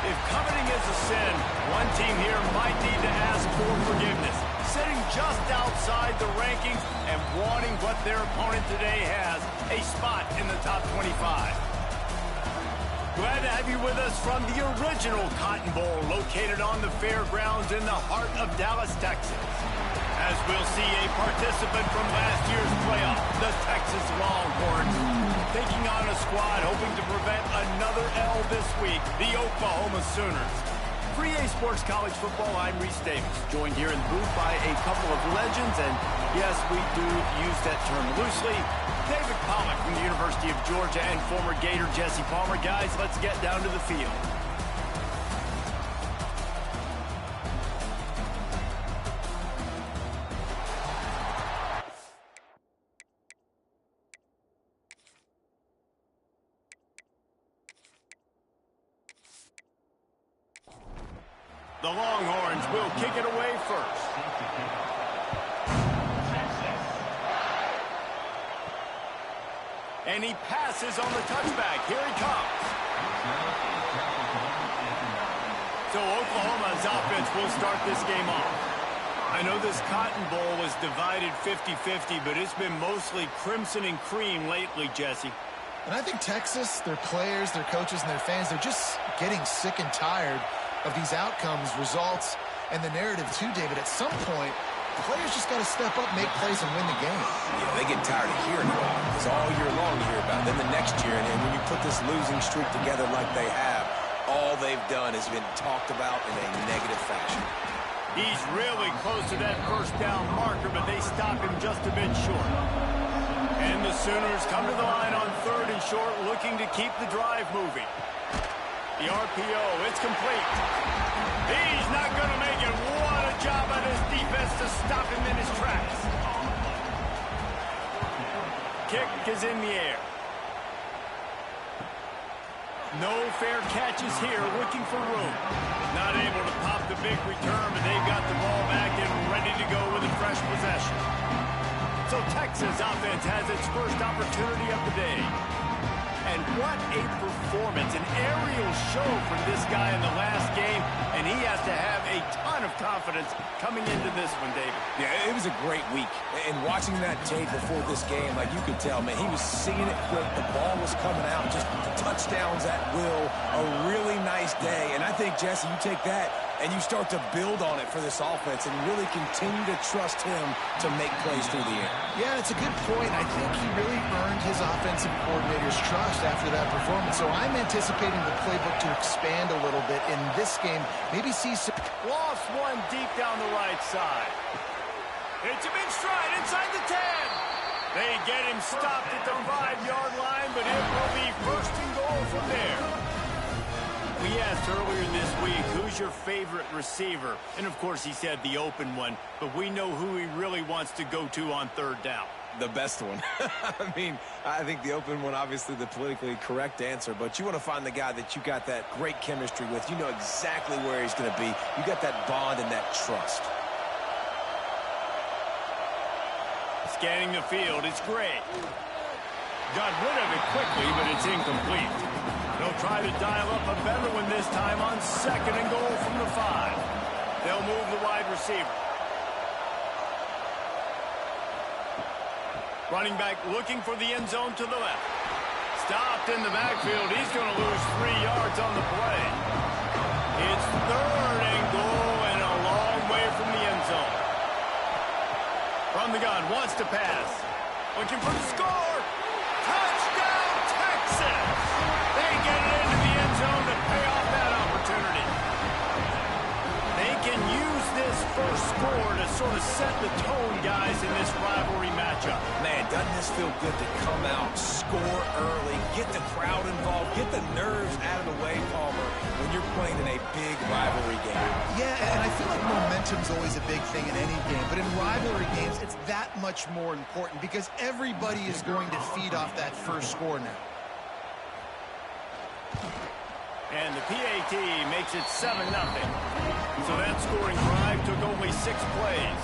If coveting is a sin, one team here might need to ask for forgiveness. Sitting just outside the rankings and wanting what their opponent today has, a spot in the top 25. Glad to have you with us from the original Cotton Bowl located on the fairgrounds in the heart of Dallas, Texas. As we'll see a participant from last year's playoff, the Texas Longhorns, taking on a squad hoping to prevent another L this week, the Oklahoma Sooners. For EA Sports College Football, I'm Reese Davis, joined here in the booth by a couple of legends, and yes, we do use that term loosely. David Pollack from the University of Georgia and former Gator Jesse Palmer. Guys, let's get down to the field. The Longhorns will kick it away first. And he passes on the touchback. Here he comes. So Oklahoma's offense will start this game off. I know this Cotton Bowl was divided 50-50, but it's been mostly crimson and cream lately, Jesse. And I think Texas, their players, their coaches, and their fans, they're just getting sick and tired of these outcomes, results, and the narrative too, David. At some point, players just got to step up, make plays, and win the game. Yeah, they get tired of hearing about it. It's all year long to hear about it. Then the next year, and when you put this losing streak together like they have, all they've done has been talked about in a negative fashion. He's really close to that first down marker, but they stop him just a bit short. And the Sooners come to the line on 3rd and short, looking to keep the drive moving. The RPO, it's complete. He's not going to make it. What a job by this defense to stop him in his tracks. Kick is in the air. No fair catches here, looking for room. Not able to pop the big return, but they've got the ball back and ready to go with a fresh possession. So Texas offense has its first opportunity of the day. And what a performance, an aerial show from this guy in the last game, and he has to have a ton of confidence coming into this one, David. Yeah, it was a great week. And watching that tape before this game, like you could tell, man, he was seeing it quick. The ball was coming out, just touchdowns at will. A really nice day. And I think, Jesse, you take that and you start to build on it for this offense and really continue to trust him to make plays through the air. Yeah, it's a good point. I think he really earned his offensive coordinator's trust after that performance. So I'm anticipating the playbook to expand a little bit in this game. Maybe see some... Lost one deep down the right side. It's him in stride inside the 10. They get him stopped at the 5-yard line, but it will be 1st and goal from there. We asked earlier this week, who's your favorite receiver? And, of course, he said the open one, but we know who he really wants to go to on 3rd down. The best one. I mean, I think the open one, obviously the politically correct answer, but you want to find the guy that you got that great chemistry with. You know exactly where he's going to be. You got that bond and that trust. Scanning the field, it's Gray. Got rid of it quickly, but it's incomplete. They'll try to dial up a better one this time on 2nd and goal from the 5. They'll move the wide receiver. Running back looking for the end zone to the left. Stopped in the backfield. He's going to lose 3 yards on the play. It's 3rd and goal and a long way from the end zone. From the gun, wants to pass. Looking for the score. Touchdown, Texas! They get it into the end zone to pay off that opportunity. They can use this first score to sort of set the tone, guys, in this rivalry matchup. Man, doesn't this feel good to come out, score early, get the crowd involved, get the nerves out of the way, Palmer, when you're playing in a big rivalry game. Yeah, and I feel like momentum's always a big thing in any game, but in rivalry games, it's that much more important because everybody is going to feed off that first score now. And the PAT makes it 7-0. So that scoring drive took only 6 plays.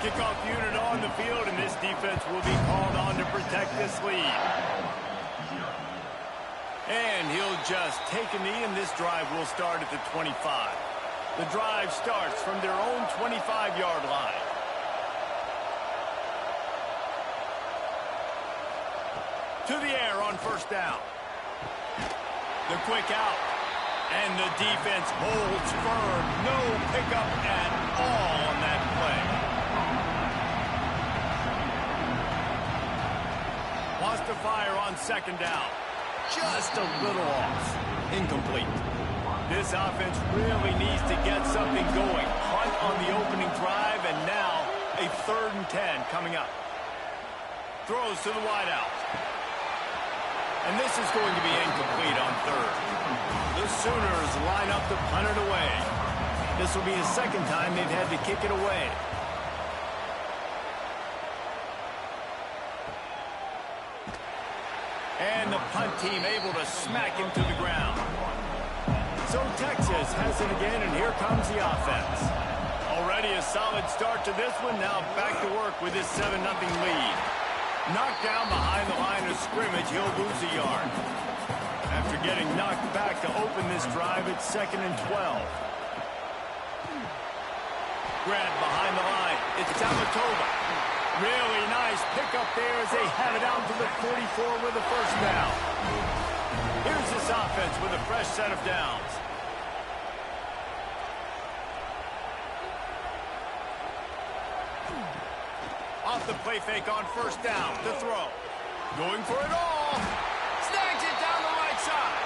Kickoff unit on the field, and this defense will be called on to protect this lead. And he'll just take a knee, and this drive will start at the 25. The drive starts from their own 25-yard line. To the air on first down. The quick out. And the defense holds firm. No pickup at all on that play. Wants to fire on second down. Just a little off. Incomplete. This offense really needs to get something going. Punt on the opening drive, and now a 3rd and 10 coming up. Throws to the wideout. And this is going to be incomplete on 3rd. The Sooners line up to punt it away. This will be the 2nd time they've had to kick it away. And the punt team able to smack him to the ground. So Texas has it again, and here comes the offense. Already a solid start to this one. Now back to work with this 7-0 lead. Knocked down behind the line of scrimmage, he'll lose a yard. After getting knocked back to open this drive, it's 2nd and 12. Grab behind the line. It's Tamatova. Really nice pickup there as they have it out to the 44 with the first down. Here's this offense with a fresh set of downs. Off the play fake on first down to throw. Going for it all. Snags it down the right side.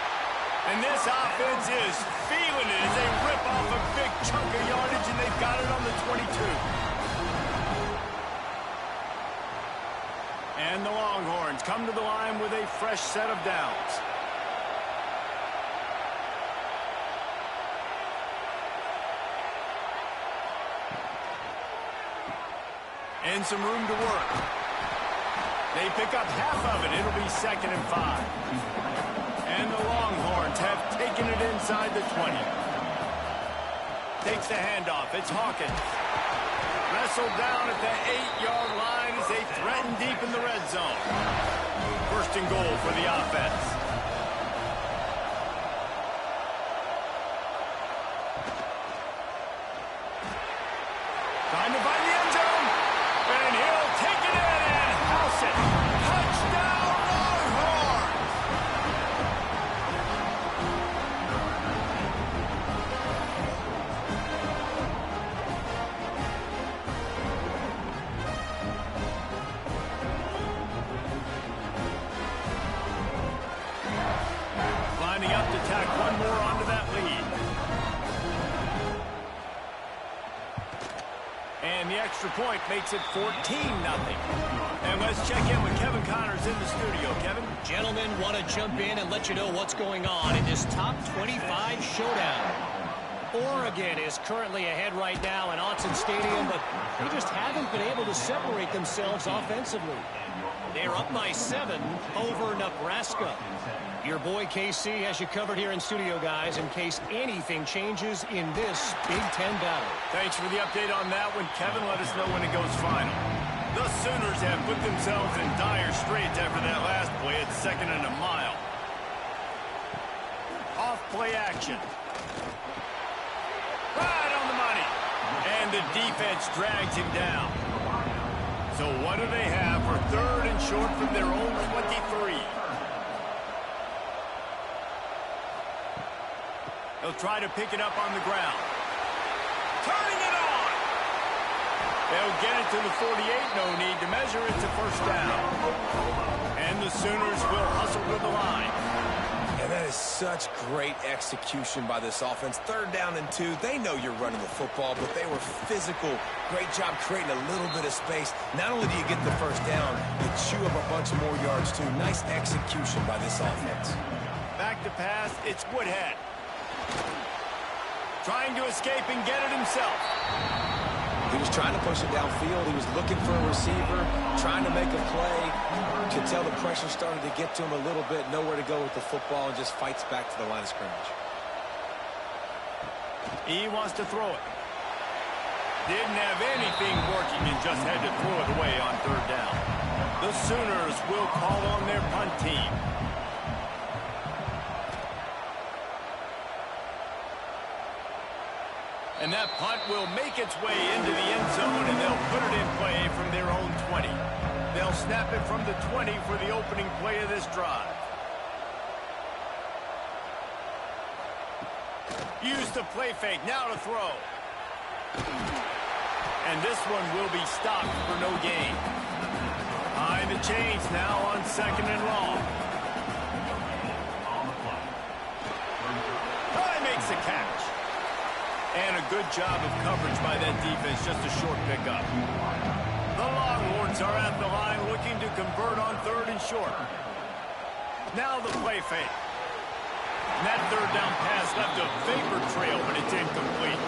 And this offense is feeling it as they rip off a big chunk of yardage, and they've got it on the 22. And the Longhorns come to the line with a fresh set of downs. And some room to work. They pick up half of it. It'll be 2nd and 5. And the Longhorns have taken it inside the 20. Takes the handoff. It's Hawkins. Wrestled down at the 8-yard line as they threaten deep in the red zone. 1st and goal for the offense. Trying to find the end zone. And he'll take it in and house it. Touchdown, Longhorns! Lining up to tack one more onto that lead. And the extra point makes it 14-0. And let's check in with Kevin Connors in the studio. Kevin? Gentlemen, want to jump in and let you know what's going on in this top 25 showdown. Oregon is currently ahead right now in Autzen Stadium, but they just haven't been able to separate themselves offensively. They're up by 7 over Nebraska. Your boy KC has you covered here in studio, guys, in case anything changes in this Big Ten battle. Thanks for the update on that one, Kevin. Let us know when it goes final. The Sooners have put themselves in dire straits after that last play at 2nd and a mile. Off play action. Right on the money. And the defense drags him down. So what do they have for 3rd and short from their own 23? They'll try to pick it up on the ground. Turning it on! They'll get it to the 48. No need to measure. It's a first down. And the Sooners will hustle to the line. And that is such great execution by this offense. 3rd down and 2. They know you're running the football, but they were physical. Great job creating a little bit of space. Not only do you get the first down, you chew up a bunch more yards, too. Nice execution by this offense. Back to pass. It's Woodhead. Trying to escape and get it himself. He was trying to push it downfield. He was looking for a receiver, trying to make a play. You could tell the pressure started to get to him a little bit. Nowhere to go with the football, and just fights back to the line of scrimmage. He wants to throw it. Didn't have anything working and just had to throw it away on 3rd down. The Sooners will call on their punt team. And that punt will make its way into the end zone, and they'll put it in play from their own 20. They'll snap it from the 20 for the opening play of this drive. Use the play fake, now to throw. And this one will be stopped for no gain. Behind the chains now on 2nd and long. Makes the catch. And a good job of coverage by that defense, just a short pickup. The Longhorns are at the line looking to convert on 3rd and short. Now the play fake. And that 3rd down pass left a vapor trail, but it's incomplete.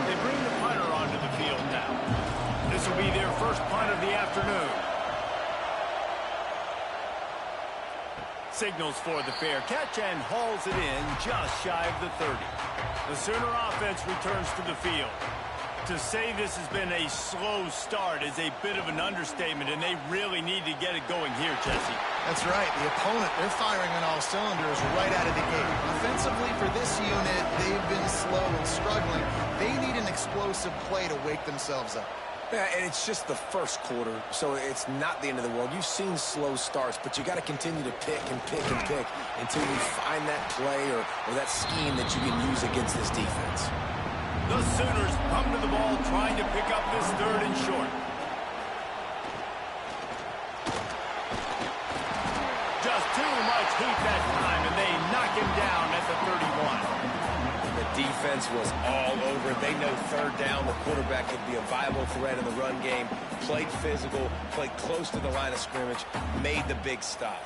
They bring the punter onto the field now. This will be their first punt of the afternoon. Signals for the fair catch and hauls it in just shy of the 30. The Sooner offense returns to the field. To say this has been a slow start is a bit of an understatement, and they really need to get it going here, Jesse. That's right. The opponent, they're firing on all cylinders right out of the gate. Offensively, for this unit, they've been slow and struggling. They need an explosive play to wake themselves up. Yeah, and it's just the first quarter, so it's not the end of the world. You've seen slow starts, but you got to continue to pick and pick and pick until you find that play or that scheme that you can use against this defense. The Sooners come to the ball trying to pick up this 3rd and short. Just too much heat that time, and they knock him down at the 31. The defense was all over. They know 3rd down, the quarterback could be a viable threat in the run game. Played physical, played close to the line of scrimmage, made the big stop.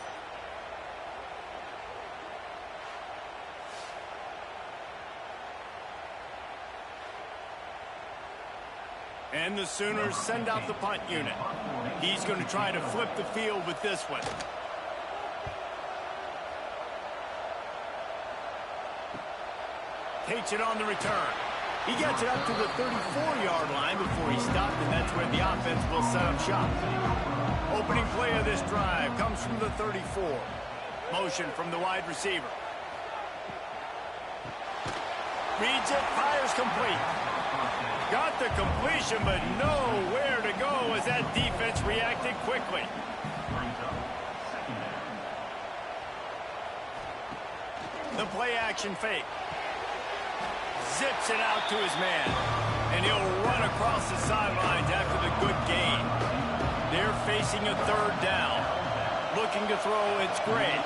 And the Sooners send out the punt unit. He's going to try to flip the field with this one. Takes it on the return. He gets it up to the 34-yard line before he stopped, and that's where the offense will set up shop. Opening play of this drive comes from the 34. Motion from the wide receiver. Reads it, fires complete. Got the completion, but nowhere to go as that defense reacted quickly. The play action fake. Zips it out to his man. And he'll run across the sidelines after the good gain. They're facing a 3rd down. Looking to throw, it's Gray.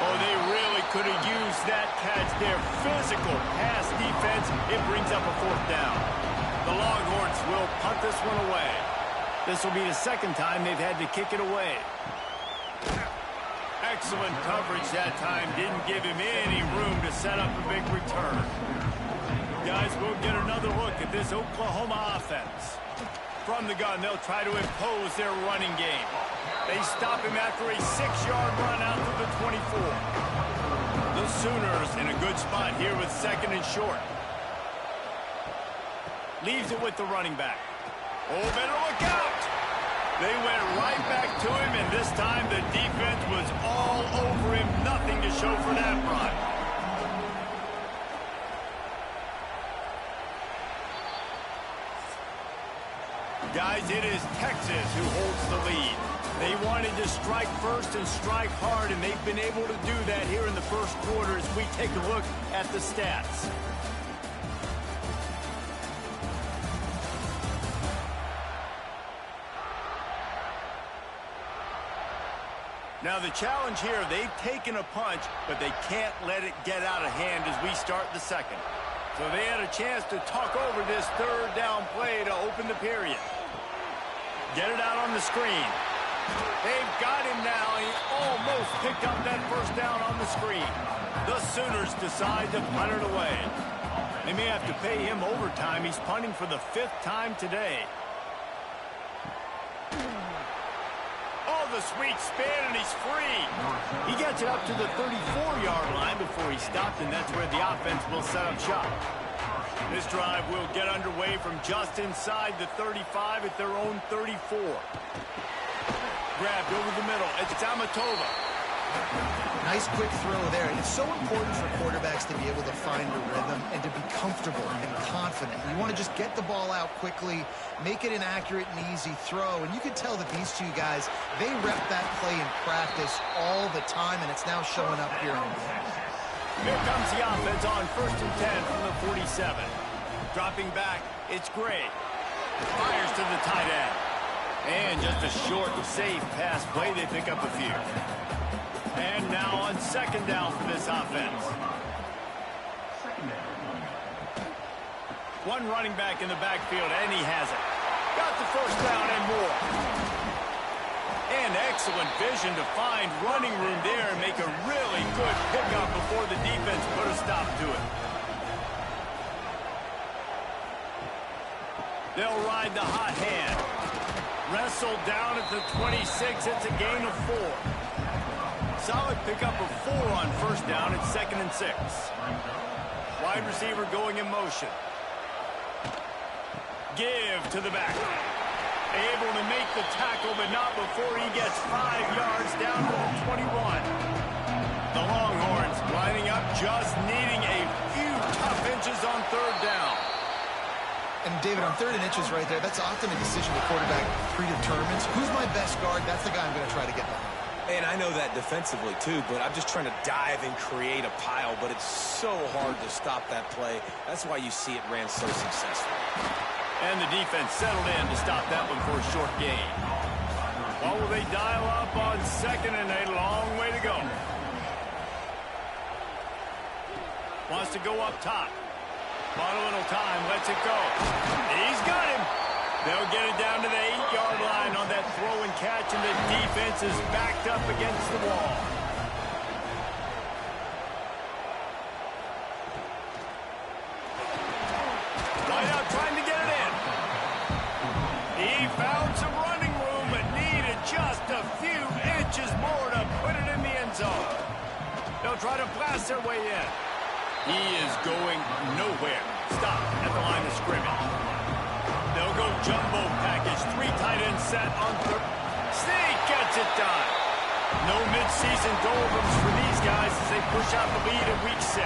Oh, they really could have used that catch there. Physical pass defense. It brings up a 4th down. The Longhorns will punt this one away. This will be the 2nd time they've had to kick it away. Excellent coverage that time. Didn't give him any room to set up a big return. Guys, we'll get another look at this Oklahoma offense. From the gun, they'll try to impose their running game. They stop him after a 6-yard run out to the 24. The Sooners in a good spot here with 2nd and short. Leaves it with the running back. Oh, better look out! They went right back to him, and this time the defense was all over him. Nothing to show for that run. Guys, it is Texas who holds the lead. They wanted to strike first and strike hard, and they've been able to do that here in the first quarter as we take a look at the stats. Now the challenge here, they've taken a punch, but they can't let it get out of hand as we start the 2nd. So they had a chance to talk over this 3rd down play to open the period. Get it out on the screen. They've got him now. He almost picked up that 1st down on the screen. The Sooners decide to punt it away. They may have to pay him overtime. He's punting for the 5th time today. The sweet spin, and he's free. He gets it up to the 34-yard line before he stopped, and that's where the offense will set up shop. This drive will get underway from just inside the 35 at their own 34. Grabbed over the middle. It's Amatova. Nice quick throw there. It's so important for quarterbacks to be able to find a rhythm and to be comfortable and confident. You want to just get the ball out quickly, make it an accurate and easy throw. And you can tell that these two guys, they rep that play in practice all the time, and it's now showing up here in the game. Here comes the offense on 1st and 10 from the 47. Dropping back, it's Gray. Fires to the tight end. And just a short, safe pass play. They pick up a few. And now on 2nd down for this offense. One running back in the backfield, and he has it. Got the 1st down and more. And excellent vision to find running room there and make a really good pickup before the defense put a stop to it. They'll ride the hot hand. Wrestled down at the 26. It's a gain of 4. Solid pickup of 4 on 1st down. It's 2nd and 6. Wide receiver going in motion. Give to the back. Able to make the tackle, but not before he gets 5 yards down to the 21. The Longhorns lining up, just needing a few tough inches on 3rd down. And, David, on 3rd and inches right there, that's often a decision the quarterback predetermines. Who's my best guard? That's the guy I'm going to try to get behind. And I know that defensively, too, but I'm just trying to dive and create a pile, but it's so hard to stop that play. That's why you see it ran so successfully. And the defense settled in to stop that one for a short gain. Well, will they dial up on 2nd and 8? Long way to go. Wants to go up top. Bought a little time, lets it go. He's got him. They'll get it down to the 8-yard line on that throw and catch, and the defense is backed up against the wall. Right out trying to get it in. He found some running room, but needed just a few inches more to put it in the end zone. They'll try to blast their way in. He is going nowhere. Stop at the line of scrimmage. They'll go jumbo package. 3 tight ends set on 3rd. Snake gets it done. No midseason doldrums for these guys as they push out the lead in week 6.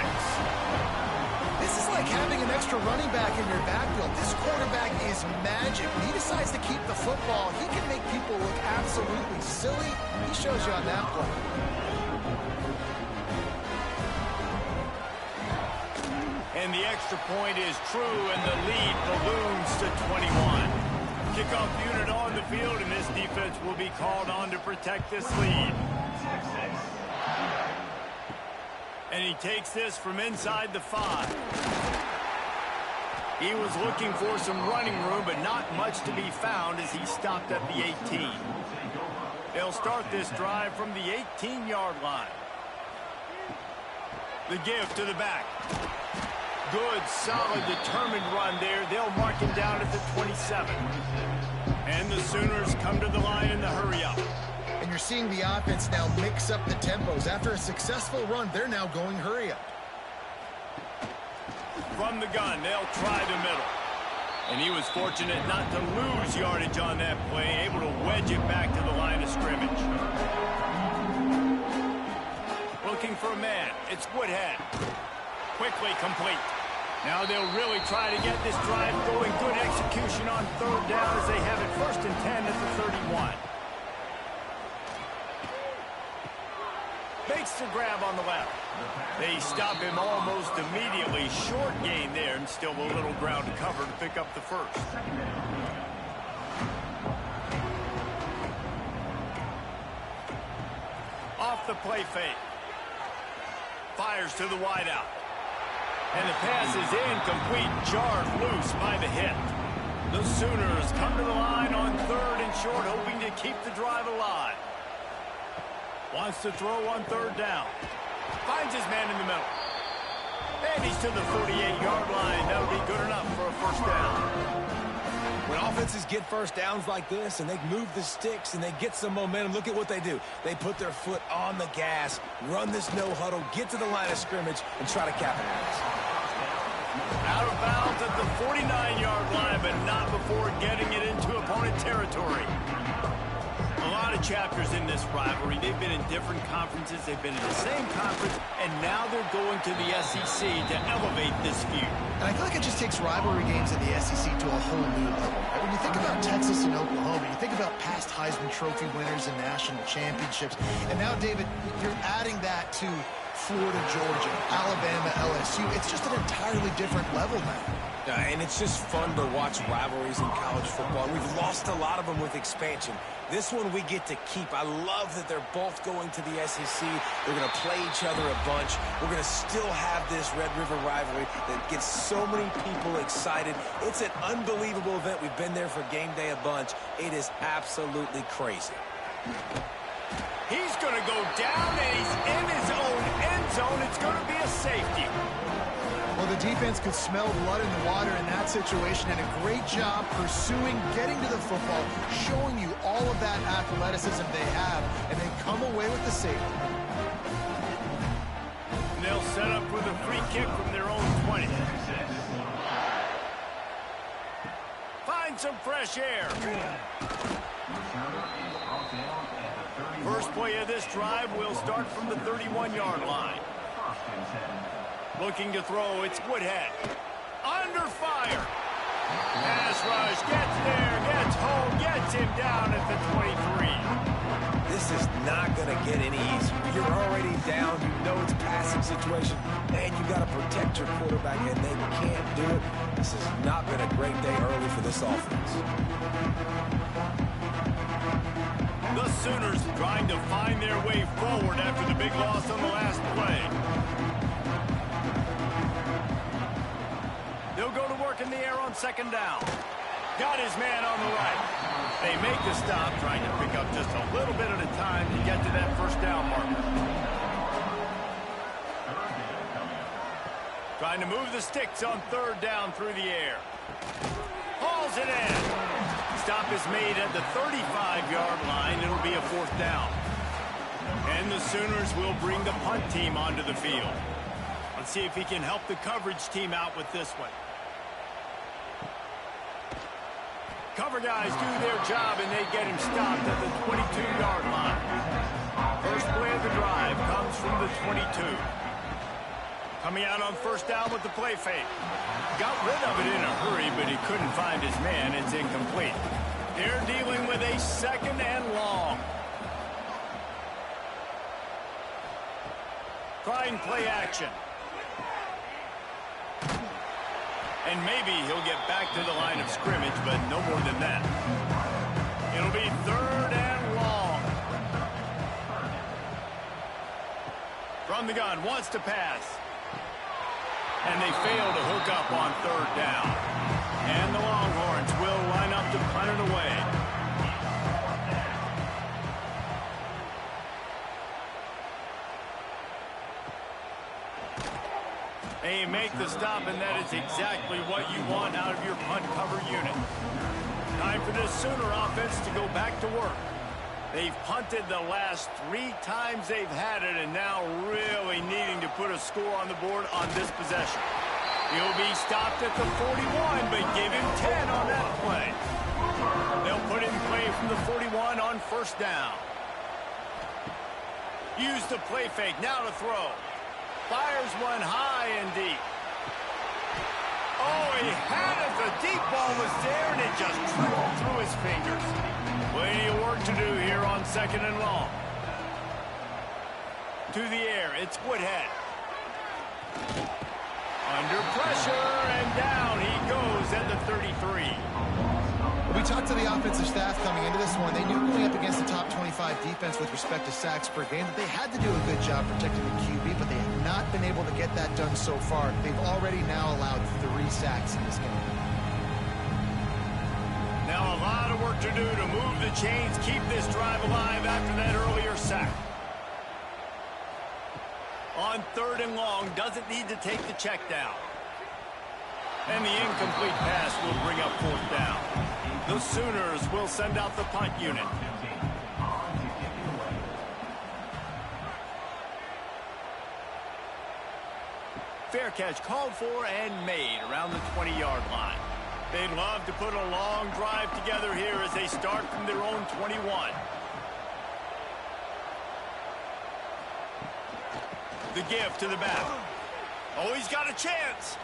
This is like having an extra running back in your backfield. This quarterback is magic. When he decides to keep the football, he can make people look absolutely silly. He shows you on that play. And the extra point is true, and the lead balloons to 21. Kickoff unit on the field, and this defense will be called on to protect this lead. And he takes this from inside the 5. He was looking for some running room, but not much to be found as he stopped at the 18. They'll start this drive from the 18-yard line. The give to the back. Good, solid, determined run there. They'll mark him down at the 27. And the Sooners come to the line in the hurry-up. And you're seeing the offense now mix up the tempos. After a successful run, they're now going hurry-up. From the gun, they'll try the middle. And he was fortunate not to lose yardage on that play, able to wedge it back to the line of scrimmage. Looking for a man. It's Woodhead. Quickly complete. Now they'll really try to get this drive going. Good execution on 3rd down as they have it 1st and 10 at the 31. Makes the grab on the left. They stop him almost immediately. Short gain there, and still a little ground to cover to pick up the 1st. Off the play fake. Fires to the wideout. And the pass is incomplete, jarred loose by the hit. The Sooners come to the line on 3rd and short, hoping to keep the drive alive. Wants to throw on 3rd down. Finds his man in the middle. And he's to the 48-yard line. That'll be good enough for a 1st down. When offenses get 1st downs like this and they move the sticks and they get some momentum, look at what they do. They put their foot on the gas, run this no huddle, get to the line of scrimmage, and try to capitalize. Out of bounds at the 49-yard line, but not before getting it into opponent territory. A lot of chapters in this rivalry. They've been in different conferences. They've been in the same conference, and now they're going to the SEC to elevate this feud. And I feel like just takes rivalry games in the SEC to a whole new level. When you think about Texas and Oklahoma, you think about past Heisman Trophy winners and national championships. And now, David, you're adding that to Florida, Georgia, Alabama, LSU. It's just an entirely different level now. And it's just fun to watch rivalries in college football. We've lost a lot of them with expansion. This one we get to keep. I love that they're both going to the SEC. They're going to play each other a bunch. We're going to still have this Red River rivalry that gets so many people excited. It's an unbelievable event. We've been there for game day a bunch. It is absolutely crazy. He's going to go down, and he's in his own end zone. It's going to be a safety. Well, the defense could smell blood in the water in that situation, and a great job pursuing, getting to the football, showing you all of that athleticism they have, and they come away with the safety. And they'll set up with a free kick from their own 20. Find some fresh air. First play of this drive will start from the 31-yard line. Looking to throw, it's Woodhead. Under fire. Pass rush, gets there, gets home, gets him down at the 23. This is not going to get any easier. You're already down. You know it's a passing situation. And you got to protect your quarterback, and they can't do it. This has not been a great day early for this offense. The Sooners trying to find their way forward after the big loss on the last play. They'll go to work in the air on second down. Got his man on the right. They make the stop, trying to pick up just a little bit at a time to get to that first down marker. Trying to move the sticks on third down through the air. Hauls it in. Stop is made at the 35-yard line. It'll be a fourth down. And the Sooners will bring the punt team onto the field. Let's see if he can help the coverage team out with this one. Cover guys do their job, and they get him stopped at the 22-yard line. First play of the drive comes from the 22. Coming out on first down with the play fake. Got rid of it in a hurry, but he couldn't find his man. It's incomplete. They're dealing with a second and long. Trying play action. And maybe he'll get back to the line of scrimmage, but no more than that. It'll be third and long. From the gun, wants to pass. And they fail to hook up on third down. And the Longhorns will line up to punt it away. They make the stop, and that is exactly what you want out of your punt cover unit. Time for this Sooner offense to go back to work. They've punted the last 3 times they've had it, and now really needing to put a score on the board on this possession. He'll be stopped at the 41, but give him 10 on that play. They'll put in play from the 41 on first down. Use the play fake, now to throw. Fires one high and deep. Oh, he had it. The deep ball was there, and it just trickled through his fingers. Plenty of work to do here on second and long. To the air, it's Woodhead. Under pressure, and down he goes at the 33. We talked to the offensive staff coming into this one. They knew going up against the top 25 defense with respect to sacks per game that they had to do a good job protecting the QB, but they have not been able to get that done so far. They've already now allowed 3 sacks in this game. Now a lot of work to do to move the chains, keep this drive alive after that earlier sack. On third and long, doesn't need to take the check down. And the incomplete pass will bring up fourth down. The Sooners will send out the punt unit. Fair catch called for and made around the 20-yard line. They'd love to put a long drive together here as they start from their own 21. The give to the back. Oh, he's got a chance.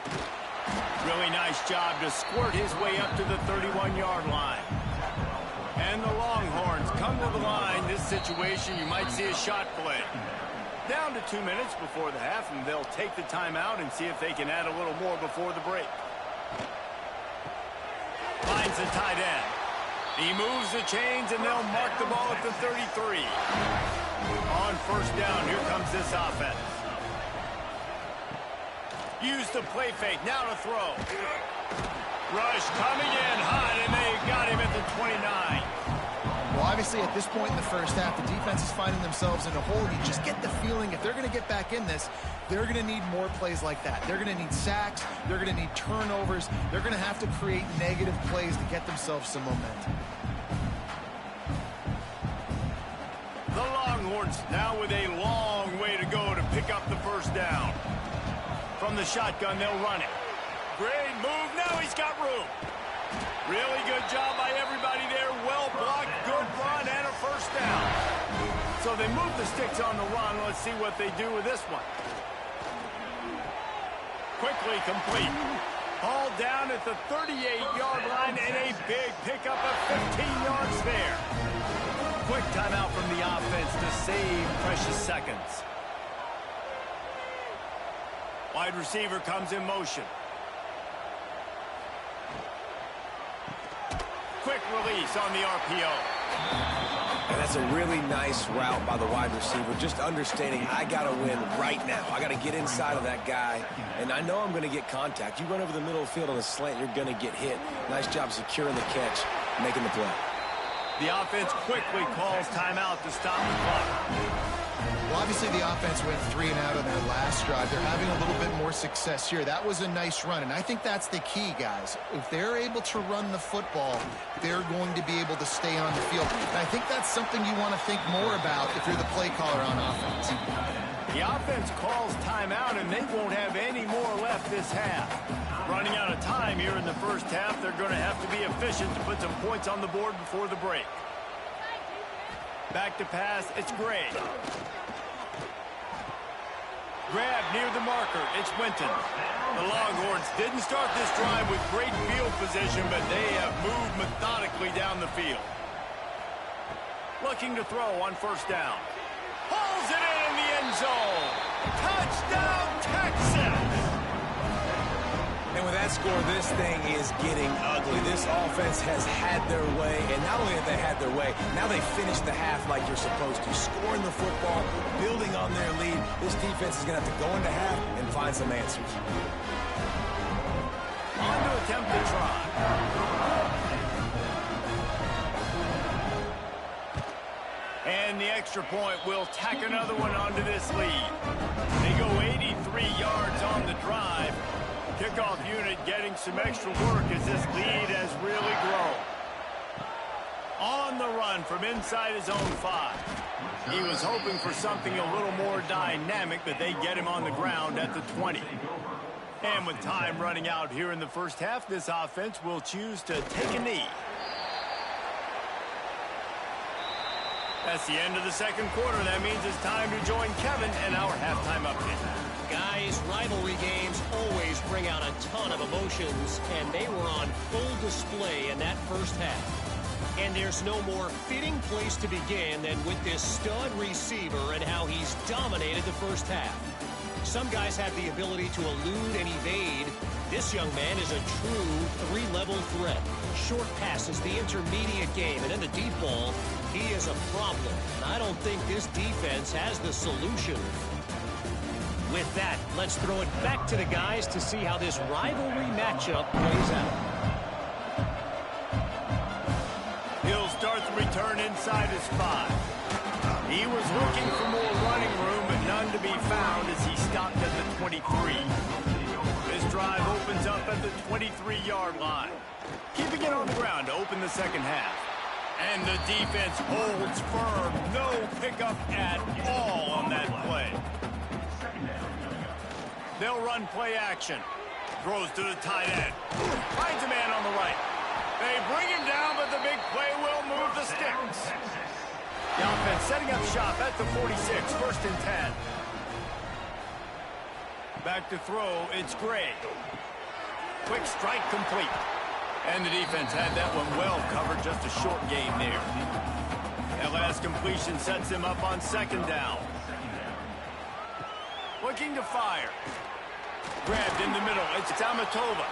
Really nice job to squirt his way up to the 31-yard line. And the Longhorns come to the line. This situation, you might see a shot play. Down to 2 minutes before the half, and they'll take the timeout and see if they can add a little more before the break. Finds the tight end. He moves the chains, and they'll mark the ball at the 33. On first down, here comes this offense. Use the play fake, now to throw. Rush coming in hot, and they got him at the 29. Well, obviously, at this point in the first half, the defense is finding themselves in a hole. You just get the feeling if they're going to get back in this, they're going to need more plays like that. They're going to need sacks. They're going to need turnovers. They're going to have to create negative plays to get themselves some momentum. The Longhorns now with a long way to go to pick up the first down. From the shotgun, they'll run it. Great move. Now he's got room. Really good job by everybody there. Well blocked, good run, and a first down. So they move the sticks on the run. Let's see what they do with this one. Quickly complete. Hauled down at the 38-yard line, and a big pickup of 15 yards there. Quick timeout from the offense to save precious seconds. Wide receiver comes in motion. Quick release on the RPO. And that's a really nice route by the wide receiver, just understanding I got to win right now. I got to get inside of that guy, and I know I'm going to get contact. You run over the middle of the field on a slant, you're going to get hit. Nice job securing the catch, making the play. The offense quickly calls timeout to stop the clock. Well, obviously, the offense went 3 and out on their last drive. They're having a little bit more success here. That was a nice run, and I think that's the key, guys. If they're able to run the football, they're going to be able to stay on the field. And I think that's something you want to think more about if you're the play caller on offense. The offense calls timeout, and they won't have any more left this half. Running out of time here in the first half, they're going to have to be efficient to put some points on the board before the break. Back to pass, it's Gray. Grab near the marker, it's Winton. The Longhorns didn't start this drive with great field position, but they have moved methodically down the field. Looking to throw on first down. Pulls it in the end zone. Touchdown, Texas! And with that score, this thing is getting ugly. This offense has had their way, and not only have they had their way, now they finished the half like you're supposed to, scoring the football, building on their lead. This defense is going to have to go into half and find some answers. On to attempt the try. And the extra point will tack another one onto this lead. They go 83 yards on the drive. Kickoff unit getting some extra work as this lead has really grown. On the run from inside his own 5. He was hoping for something a little more dynamic, but they get him on the ground at the 20. And with time running out here in the first half, this offense will choose to take a knee. That's the end of the second quarter. That means it's time to join Kevin in our halftime update. Guys, rivalry games always bring out a ton of emotions, and they were on full display in that first half. And there's no more fitting place to begin than with this stud receiver and how he's dominated the first half. Some guys have the ability to elude and evade. This young man is a true three-level threat. Short passes, the intermediate game, and in the deep ball, he is a problem. And I don't think this defense has the solution. With that, let's throw it back to the guys to see how this rivalry matchup plays out. He'll start the return inside his 5. He was looking for more running room, but none to be found as he stopped at the 23. This drive opens up at the 23-yard line. Keeping it on the ground to open the second half. And the defense holds firm. No pickup at all on that play. They'll run play action. Throws to the tight end. Finds a man on the right. They bring him down, but the big play will move the sticks. The offense setting up shop at the 46, first and 10. Back to throw, it's Gray. Quick strike complete. And the defense had that one well covered. Just a short game there. That last completion sets him up on second down. Looking to fire. Grabbed in the middle. It's Tamatova.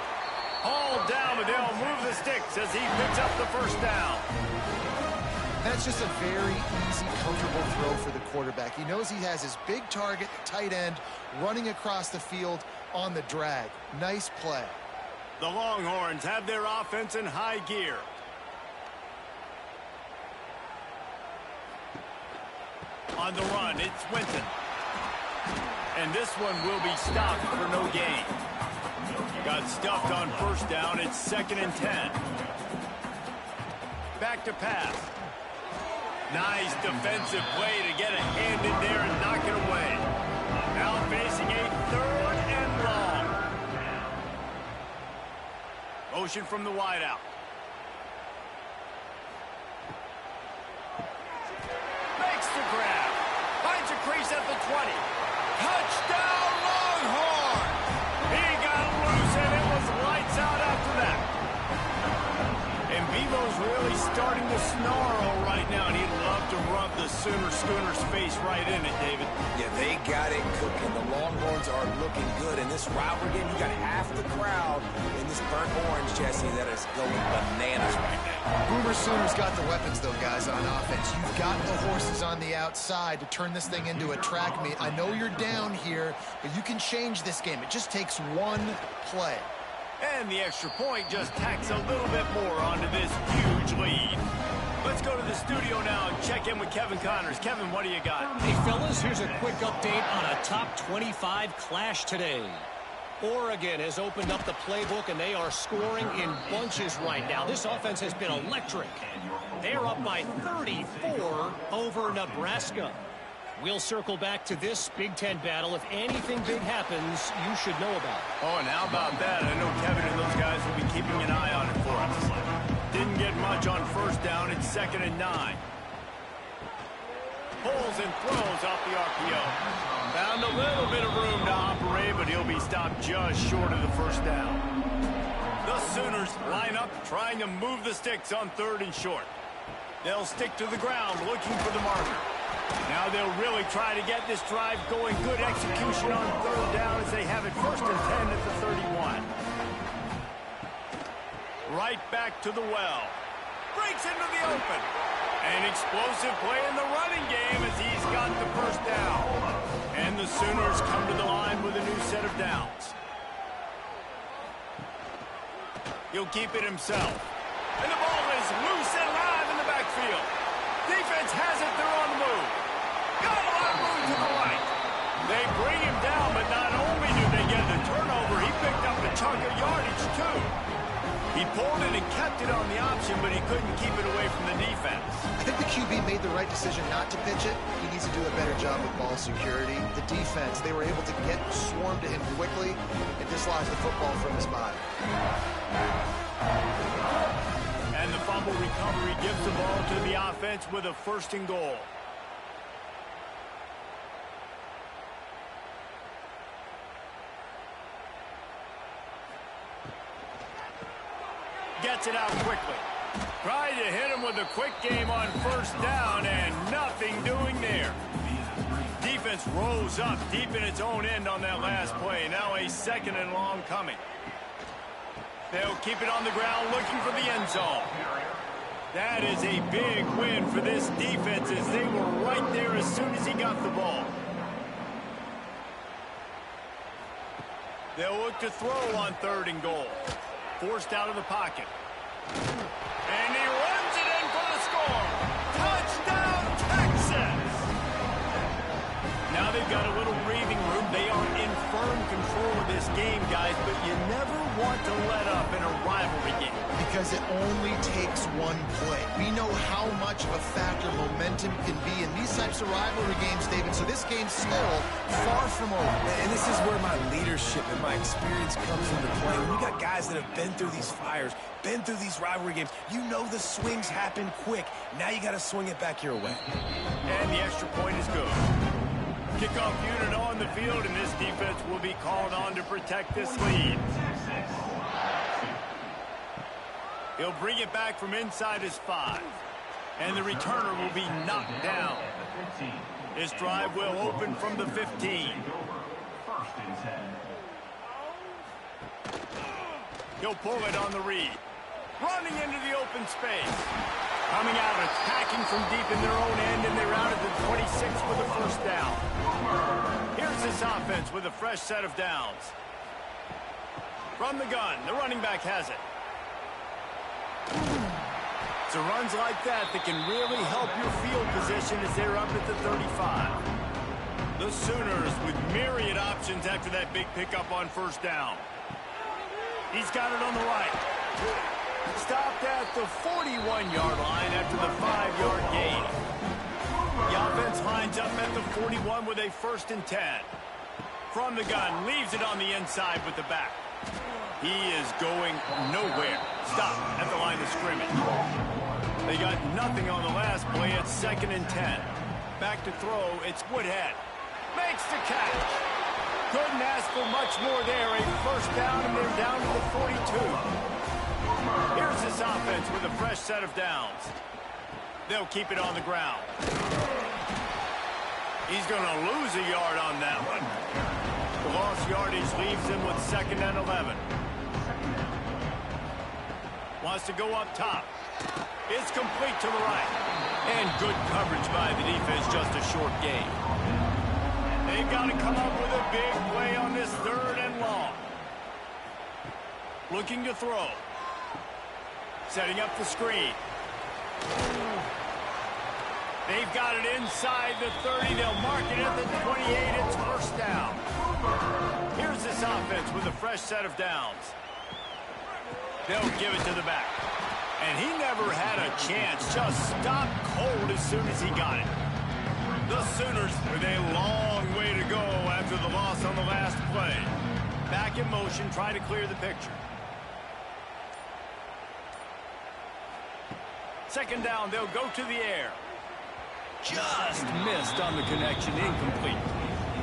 Hauled down, but they'll move the sticks as he picks up the first down. That's just a very easy, comfortable throw for the quarterback. He knows he has his big target, tight end, running across the field on the drag. Nice play. The Longhorns have their offense in high gear. On the run, it's Winton. And this one will be stopped for no gain. Got stuffed on first down. It's 2nd and 10. Back to pass. Nice defensive play to get a hand in there and knock it away. Now facing a 3rd and long. Motion from the wideout. Makes the grab. Finds a crease at the 20. Touchdown, Longhorns! He got loose, and it was lights out after that. And Bevo's really starting to snarl right now, and he'd love to rub the Schooner's face right in it, David. Yeah, they got it cooking. The Longhorns are looking good. In this rivalry game, you got half the crowd in this burnt orange, Jesse, that is going bananas right now. Boomer Sooners got the weapons, though, guys, on offense. You've got the horses on the outside to turn this thing into a track meet. I know you're down here, but you can change this game. It just takes one play. And the extra point just tacks a little bit more onto this huge lead. Let's go to the studio now and check in with Kevin Connors. Kevin, what do you got? Hey, fellas, here's a quick update on a top 25 clash today. Oregon has opened up the playbook, and they are scoring in bunches right now. This offense has been electric. They're up by 34 over Nebraska. We'll circle back to this Big Ten battle. If anything big happens, you should know about it. Oh, and how about that? I know Kevin and those guys will be keeping an eye on it for us. Didn't get much on first down. It's 2nd and 9. Pulls and throws off the RPO. Found a little bit of room to operate, but he'll be stopped just short of the first down. The Sooners line up, trying to move the sticks on 3rd and short. They'll stick to the ground, looking for the marker. Now they'll really try to get this drive going. Good execution on 3rd down as they have it 1st and 10 at the 31. Right back to the well. Breaks into the open. An explosive play in the running game as he's got the first down. And the Sooners come to the line with a new set of downs. He'll keep it himself. And the ball is loose and live in the backfield. Defense has it. They're on the move. Got a lot of room to the right. They bring him down, but not only do they get the turnover, he picked up a chunk of yardage, too. He pulled it and kept it on the option, but he couldn't keep it away from the defense. I think the QB made the right decision not to pitch it. He needs to do a better job with ball security. The defense, they were able to get swarmed to him quickly and dislodge the football from his body. And the fumble recovery gives the ball to the offense with a 1st and goal. Gets it out quickly. Tried to hit him with a quick game on 1st down, and nothing doing there. Defense rose up deep in its own end on that last play. Now a 2nd and long coming. They'll keep it on the ground looking for the end zone. That is a big win for this defense as they were right there as soon as he got the ball. They'll look to throw on 3rd and goal. Forced out of the pocket. And he runs it in for the score. Touchdown, Texas! Now they've got a little breathing room. They are in firm control of this game, guys, but you never want to let up in a rivalry game. Because it only takes one play. We know how much of a factor momentum can be in these types of rivalry games, David, so this game's still far from over. And this is where my leadership and my experience comes into play. When you got guys that have been through these fires, been through these rivalry games, you know the swings happen quick. Now you got to swing it back your way. And the extra point is good. Kickoff unit on the field, and this defense will be called on to protect this lead. He'll bring it back from inside his 5. And the returner will be knocked down. His drive will open from the 15. He'll pull it on the read. Running into the open space. Coming out, attacking from deep in their own end, and they're out at the 26 with a first down. Here's this offense with a fresh set of downs. From the gun, the running back has it. It's runs like that that can really help your field position as they're up at the 35. The Sooners with myriad options after that big pickup on first down. He's got it on the right. Stopped at the 41-yard line after the 5-yard gain. The offense lines up at the 41 with a 1st and 10. From the gun, leaves it on the inside with the back. He is going nowhere. Stop at the line of scrimmage. They got nothing on the last play. It's 2nd and 10. Back to throw. It's Woodhead. Makes the catch. Couldn't ask for much more there. A first down, and they're down to the 42. Here's this offense with a fresh set of downs. They'll keep it on the ground. He's going to lose a yard on that one. The lost yardage leaves him with 2nd and 11. Wants to go up top. It's complete to the right. And good coverage by the defense, just a short gain. They've got to come up with a big play on this 3rd and long. Looking to throw. Setting up the screen. They've got it inside the 30. They'll mark it at the 28. It's first down. Here's this offense with a fresh set of downs. They'll give it to the back. And he never had a chance. Just stopped cold as soon as he got it. The Sooners with a long way to go after the loss on the last play. Back in motion, try to clear the picture. 2nd down, they'll go to the air. Just missed on the connection, incomplete.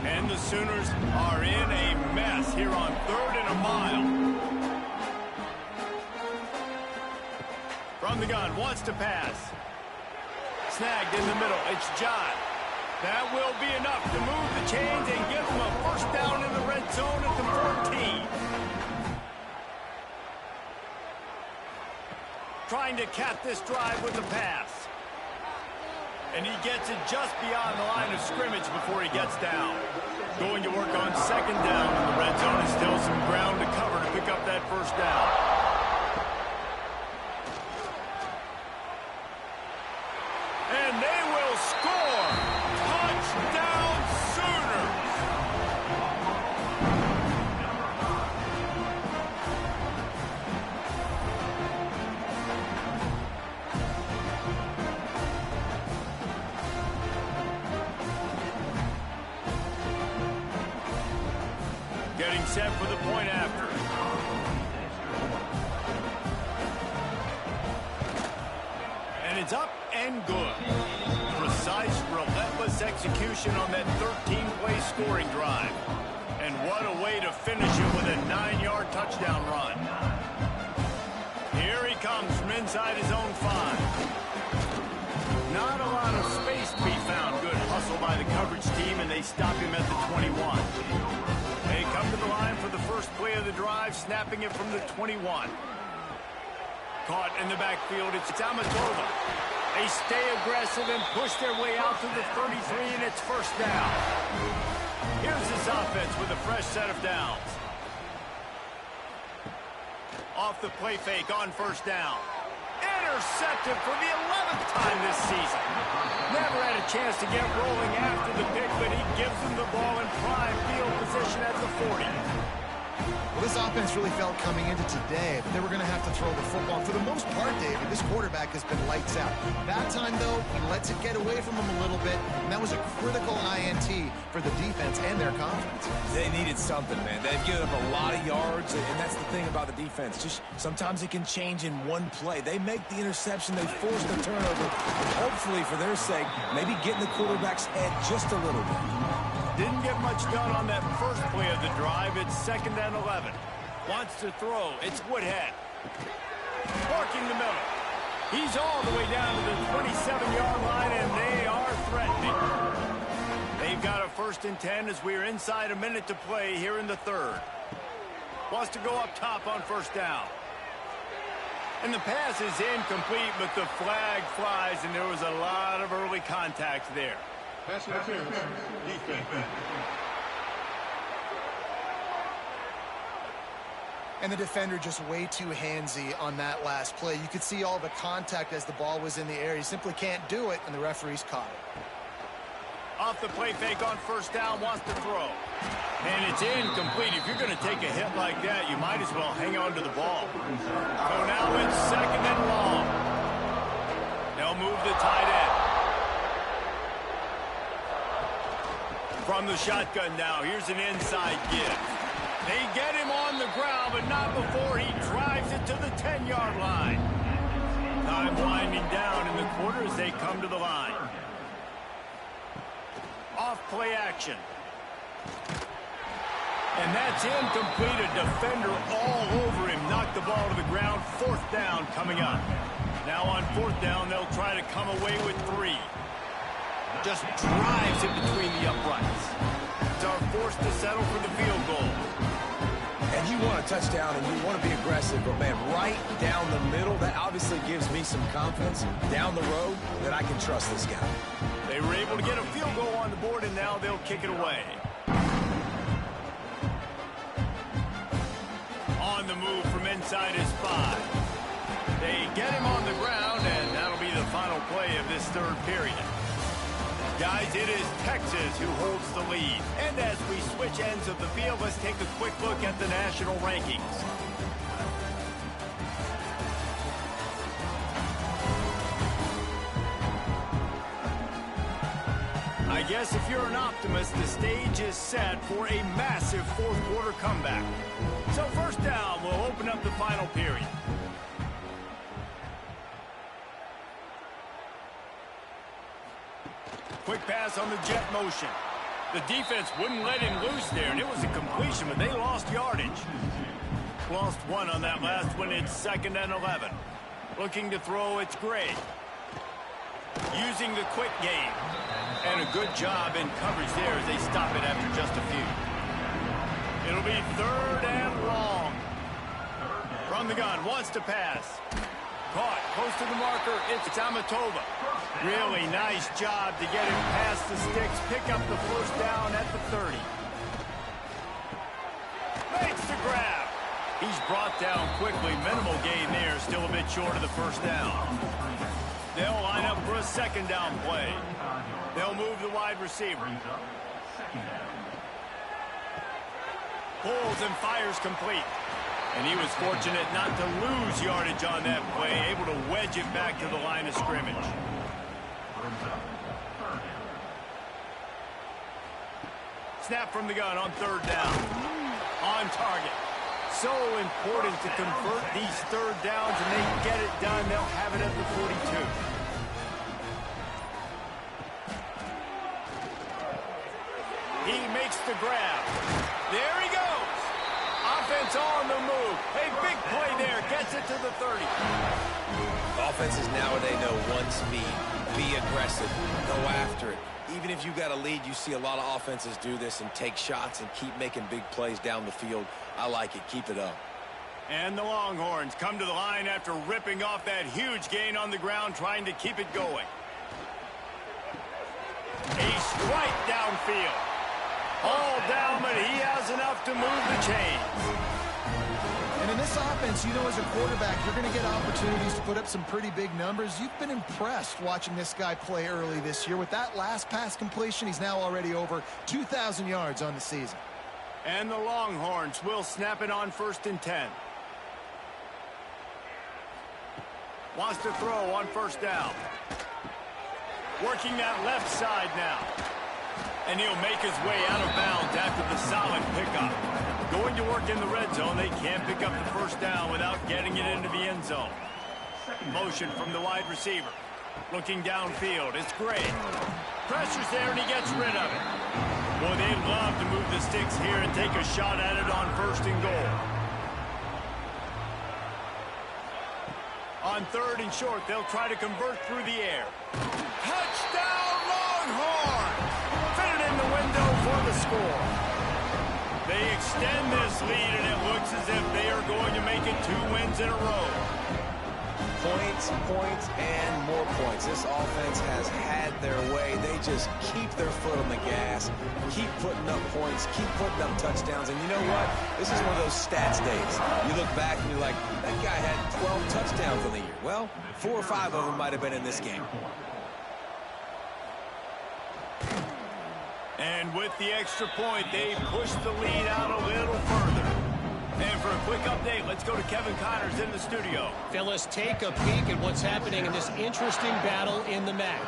And the Sooners are in a mess here on 3rd and a mile. From the gun, wants to pass. Snagged in the middle, it's John. That will be enough to move the chains and give them a first down in the red zone at the 14. Trying to cap this drive with the pass. And he gets it just beyond the line of scrimmage before he gets down. Going to work on 2nd down in the red zone, and still some ground to cover to pick up that first down. And they will score. Touchdown Sooners. Getting set for the point after. And it's up and good. Precise, relentless execution on that 13-play scoring drive. And what a way to finish it with a 9-yard touchdown run. Here he comes from inside his own 5. Not a lot of space to be found. Good hustle by the coverage team, and they stop him at the 21. They come to the line for the first play of the drive, snapping it from the 21. Caught in the backfield, it's Amatova. They stay aggressive and push their way out to the 33, and it's first down. Here's this offense with a fresh set of downs. Off the play fake on first down. Intercepted for the 11th time this season. Never had a chance to get rolling after the pick, but he gives them the ball in prime field position at the 40. Well, this offense really felt coming into today that they were going to have to throw the football. For the most part, David, this quarterback has been lights out. That time, though, he lets it get away from him a little bit, and that was a critical INT for the defense and their confidence. They needed something, man. They've given up a lot of yards, and that's the thing about the defense. Just sometimes it can change in one play. They make the interception, they force the turnover, and hopefully, for their sake, maybe get in the quarterback's head just a little bit. Didn't get much done on that first play of the drive. It's 2nd and 11. Wants to throw. It's Woodhead. Working the middle. He's all the way down to the 27-yard line, and they are threatening. They've got a 1st and 10 as we're inside a minute to play here in the 3rd. Wants to go up top on 1st down. And the pass is incomplete, but the flag flies, and there was a lot of early contact there. Pass interference. Defense. And the defender just way too handsy on that last play. You could see all the contact as the ball was in the air. He simply can't do it, and the referee's caught it. Off the play fake on 1st down, wants to throw. And it's incomplete. If you're going to take a hit like that, you might as well hang on to the ball. So now it's 2nd and long. They'll move the tight end. From the shotgun now, here's an inside give. They get him on the ground, but not before he drives it to the 10-yard line. Time winding down in the quarter as they come to the line. Off play action. And that's incomplete. A defender all over him. Knocked the ball to the ground. 4th down coming up. Now on 4th down, they'll try to come away with 3. Just drives it between the uprights. They are forced to settle for the field goal. And you want a touchdown and you want to be aggressive, but man, right down the middle, that obviously gives me some confidence down the road that I can trust this guy. They were able to get a field goal on the board, and now they'll kick it away. On the move from inside his 5. They get him on the ground, and that'll be the final play of this 3rd period. Guys, it is Texas who holds the lead. And as we switch ends of the field, let's take a quick look at the national rankings. I guess if you're an optimist, the stage is set for a massive 4th quarter comeback. So 1st down will open up the final period. Quick pass on the jet motion. The defense wouldn't let him loose there, and it was a completion, but they lost yardage. Lost 1 on that last one. It's 2nd and 11. Looking to throw, it's Gray. Using the quick game. And a good job in coverage there as they stop it after just a few. It'll be 3rd and long. From the gun, wants to pass. Caught, close to the marker, it's Amatova. Really nice job to get him past the sticks, pick up the 1st down at the 30. Makes the grab. He's brought down quickly, minimal gain there, still a bit short of the 1st down. They'll line up for a 2nd down play. They'll move the wide receiver. Pulls and fires complete. And he was fortunate not to lose yardage on that play, able to wedge it back to the line of scrimmage. Snap from the gun on 3rd down. On target. So important to convert these 3rd downs, and they get it done. They'll have it at the 42. He makes the grab. There he goes. Offense on the move. A big play there. Gets it to the 30. Offenses nowadays know one speed. Be aggressive. Go after it. Even if you got a lead, you see a lot of offenses do this and take shots and keep making big plays down the field. I like it. Keep it up. And the Longhorns come to the line after ripping off that huge gain on the ground, trying to keep it going. A strike downfield. All down, but he has enough to move the chains. And in this offense, you know, as a quarterback, you're going to get opportunities to put up some pretty big numbers. You've been impressed watching this guy play early this year. With that last pass completion, he's now already over 2,000 yards on the season. And the Longhorns will snap it on 1st and 10. Wants to throw on 1st down. Working that left side now. And he'll make his way out of bounds after the solid pickup. Going to work in the red zone. They can't pick up the 1st down without getting it into the end zone. Motion from the wide receiver. Looking downfield. It's Gray. Pressure's there, and he gets rid of it. Boy, they'd love to move the sticks here and take a shot at it on 1st and goal. On 3rd and short, they'll try to convert through the air. Touchdown, Longhorns! Fit it in the window for the score. They extend this lead, and it looks as if they are going to make it 2 wins in a row. Points, points, and more points. This offense has had their way. They just keep their foot on the gas, keep putting up points, keep putting up touchdowns. And you know what? This is one of those stats days. You look back and you're like, that guy had 12 touchdowns on the year. Well, 4 or 5 of them might have been in this game. And with the extra point, they push the lead out a little further. And for a quick update, let's go to Kevin Connors in the studio. Phyllis, take a peek at what's happening in this interesting battle in the MAC.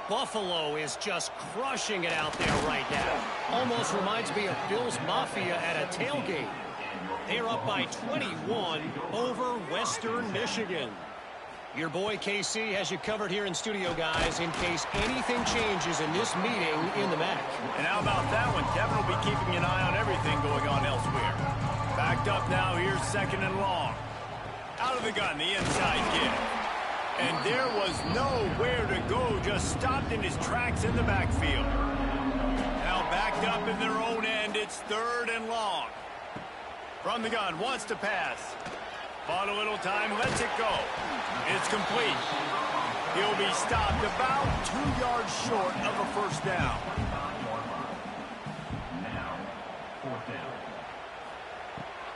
Buffalo is just crushing it out there right now. Almost reminds me of Bill's Mafia at a tailgate. They're up by 21 over Western Michigan. Your boy KC has you covered here in studio, guys, in case anything changes in this meeting in the MAC. And how about that one? Kevin will be keeping an eye on everything going on elsewhere. Backed up now, here's 2nd and long. Out of the gun, the inside kick. And there was nowhere to go, just stopped in his tracks in the backfield. Now backed up in their own end, it's 3rd and long. From the gun, wants to pass. Bought a little time, lets it go. It's complete. He'll be stopped about 2 yards short of a 1st down.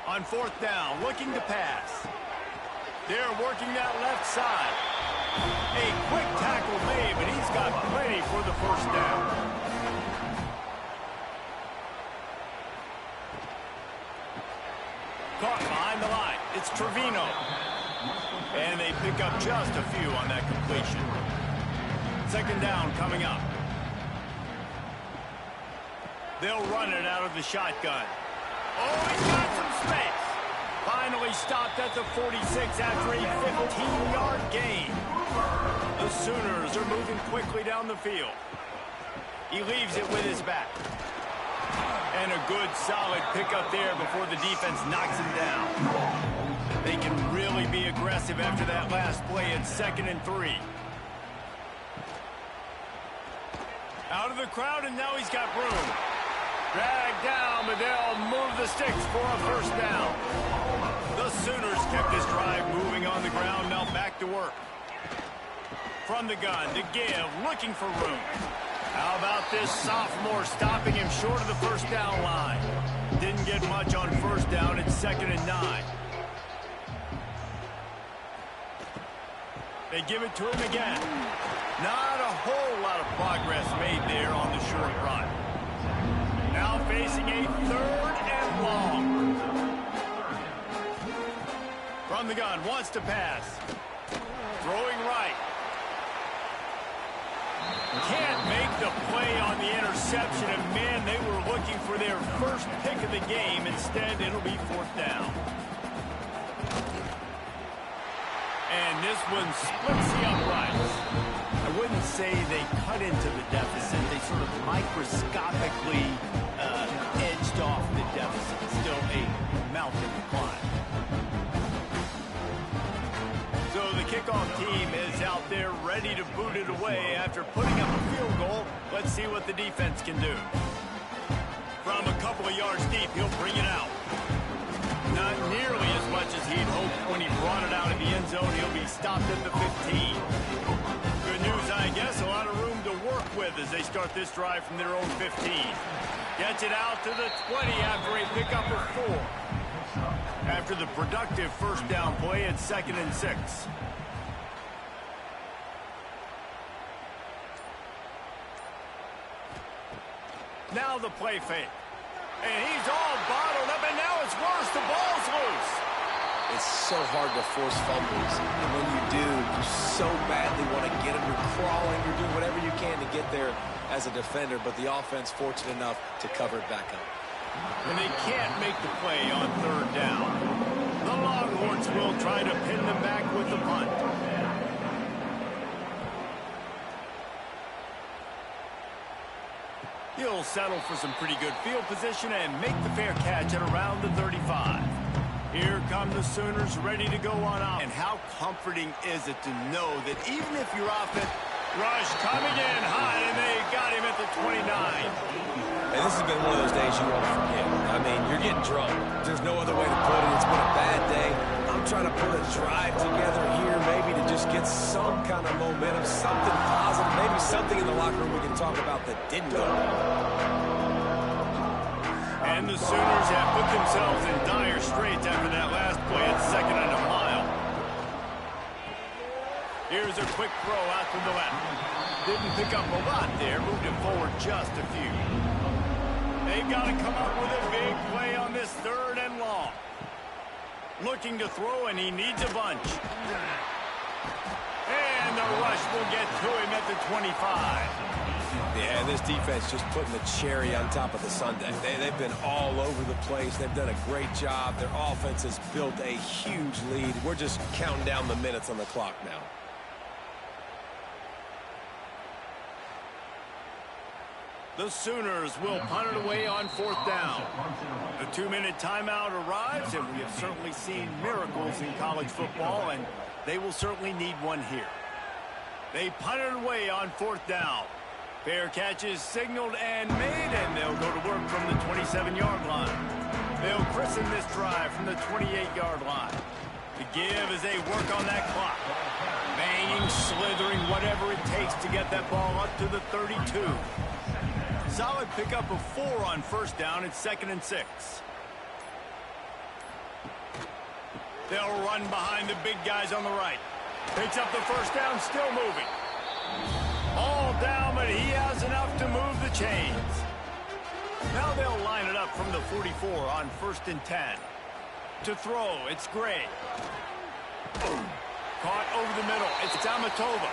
On 4th down, looking to pass. They're working that left side. A quick tackle made, but he's got plenty for the 1st down. Caught behind the line. It's Trevino. And they pick up just a few on that completion. 2nd down coming up. They'll run it out of the shotgun. Oh, he's got some space. Finally stopped at the 46 after a 15-yard gain. The Sooners are moving quickly down the field. He leaves it with his back. And a good, solid pickup there before the defense knocks him down. They can really be aggressive after that last play. It's 2nd and 3. Out of the crowd, and now he's got room. Dragged down, but they'll move the sticks for a 1st down. The Sooners kept this drive moving on the ground, now back to work. From the gun to give, looking for room. How about this sophomore stopping him short of the 1st down line? Didn't get much on 1st down, it's 2nd and 9. They give it to him again. Not a whole lot of progress made there on the short run. Now facing a 3rd and long. From the gun, wants to pass. Throwing right. Can't make the play on the interception, and man, they were looking for their 1st pick of the game. Instead, it'll be 4th down. And this one splits the uprights. I wouldn't say they cut into the deficit. They sort of microscopically edged off the deficit. Still a mountain to climb. So the kickoff team is out there ready to boot it away after putting up a field goal. Let's see what the defense can do. From a couple of yards deep, he'll bring it out. Not nearly as much as he'd hoped when he brought it out of the end zone. He'll be stopped at the 15. Good news, I guess. A lot of room to work with as they start this drive from their own 15. Gets it out to the 20 after a pickup of 4. After the productive 1st down play, it's 2nd and 6. Now the play fake. And he's all bottled up, and now it's worse. The ball's loose. It's so hard to force fumbles. And when you do, you so badly want to get them. You're crawling. You're doing whatever you can to get there as a defender, but the offense fortunate enough to cover it back up. And they can't make the play on 3rd down. The Longhorns will try to pin them back with the punt. He'll settle for some pretty good field position and make the fair catch at around the 35. Here come the Sooners ready to go on out. And how comforting is it to know that even if you're off it, rush coming in high, and they got him at the 29. And this has been one of those days you won't forget. I mean, you're getting drunk. There's no other way to put it. It's been a bad day. I'm trying to put a drive together here, maybe to just get some kind of momentum, something positive, maybe something in the locker room we can talk about that didn't go well. And the Sooners have put themselves in dire straits after that last play at 2nd and a mile. Here's a quick throw out to the left. Didn't pick up a lot there, moved it forward just a few. They've got to come up with a big play on this 3rd and long. Looking to throw, and he needs a bunch. And the rush will get to him at the 25. Yeah, this defense just putting the cherry on top of the sundae. They've been all over the place. They've done a great job. Their offense has built a huge lead. We're just counting down the minutes on the clock now. The Sooners will punt it away on 4th down. The 2-minute timeout arrives, and we have certainly seen miracles in college football, and they will certainly need one here. They punt it away on 4th down. Fair catch is signaled and made, and they'll go to work from the 27-yard line. They'll christen this drive from the 28-yard line. The give as they work on that clock. Banging, slithering, whatever it takes to get that ball up to the 32. Solid pickup of 4 on 1st down at 2nd and 6. They'll run behind the big guys on the right. Picks up the 1st down, still moving. All down, but he has enough to move the chains. Now they'll line it up from the 44 on 1st and 10. To throw, it's Gray. Caught over the middle, it's Amatova.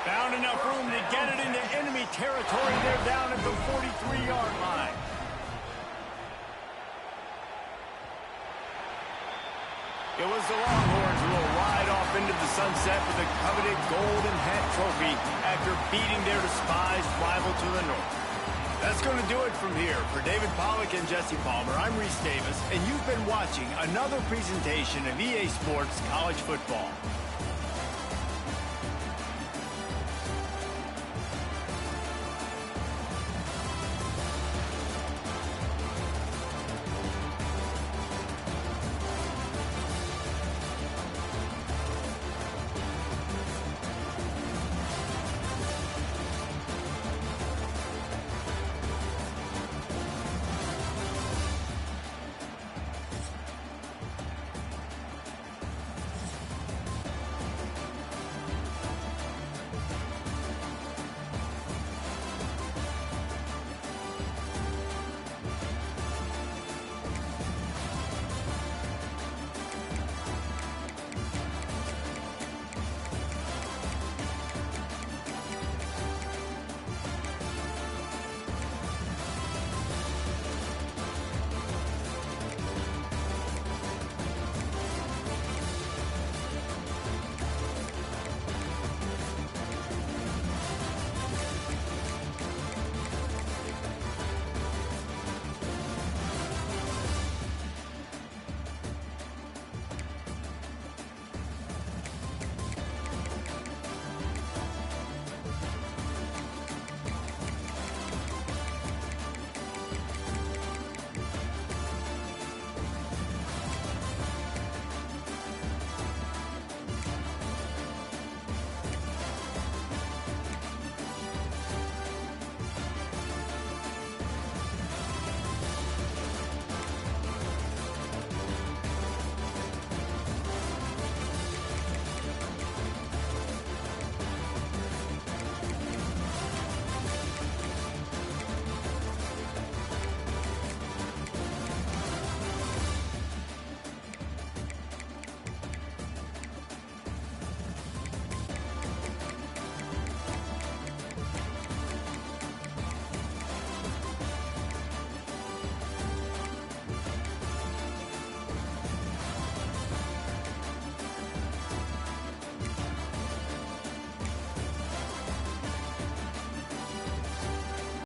Found enough room to get it into enemy territory. They're down at the 43-yard line. It was the Longhorns who will ride off into the sunset with the coveted Golden Hat Trophy after beating their despised rival to the north. That's going to do it from here. For David Pollack and Jesse Palmer, I'm Reese Davis, and you've been watching another presentation of EA Sports College Football.